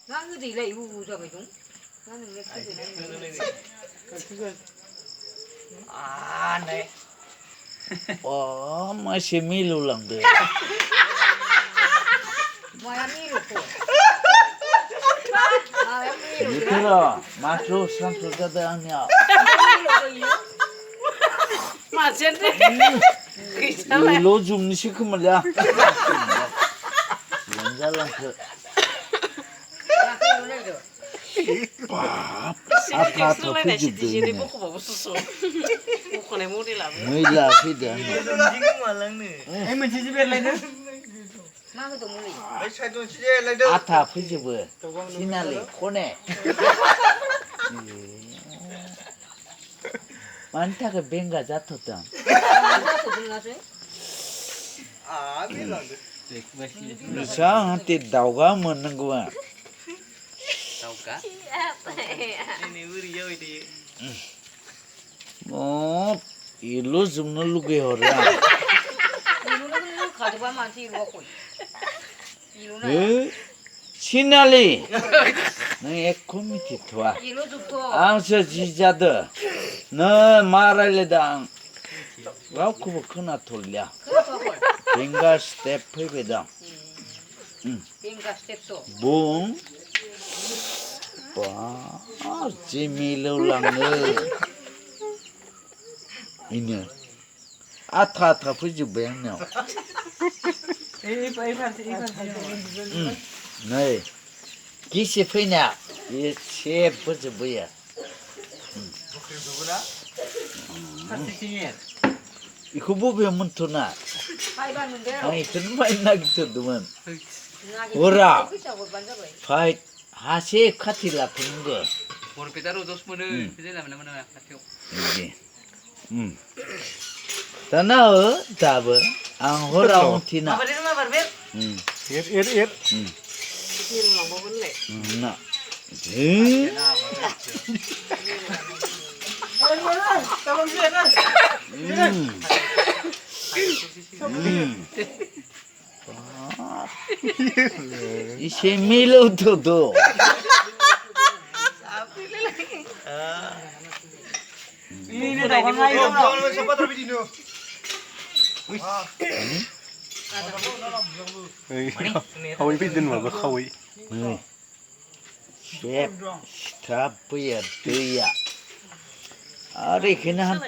Ngang cái gì lại u giờ phải chúng. Ngang cái gì này. À này. masih milu lang deh. Mau yang ini loh. Itu loh, masuk sampai ke dalamnya. Macam ni. Lo zoom ni sih kemudian. Jalan ke. Apa tu tujuh Sini tu? buku bawa susu. Buku ni murni lah. Mula tidak. Mình chỉ biết lên nữa. Mang cái tụng lì. Lấy xe tôi chỉ lên nữa. Apa punya ber? Sinali, kone. Mantap ke bengga jatuh dah. Jatuh benar sih. À biết rồi. Bisa nanti dauga menengguan. Tahu kah? Ini uri jauh ini. Oh, ilu zoom lu ke orang. Ilu nak kajian mati ilu aku. Ilu nak. Sinali. Nang komiti tua. Ilu tu. Angsa jijada. Na marale dang. Gau kubu kena tolya. Kenapa kau? Bengga step beda. Tinggal step tu. Boom. Wah, cemilu lange. Ini. Ata puji bengnya. Nih. Kisi punya. Ye chef puji buya. Bukti tu na. Pasti sini. Iku bubi mentuna. Hai ban mendera. Ai tenmai nak tu duman. Ora. Fight hase katila pungga. Por pitaru dos mana? Kita lah mana kacau. Ini. Tanah tahu. Ang orang tina. Apa dia nama berbeda? Ir. Ini orang bawa beli. Nak. Tolong dia dah. Isi milu tu tu. Ini dah orang lain. Tolong siapa terlebih dino. Kau ini pidin mana kau ini? Chef, tapi ya tu ya. Ari kena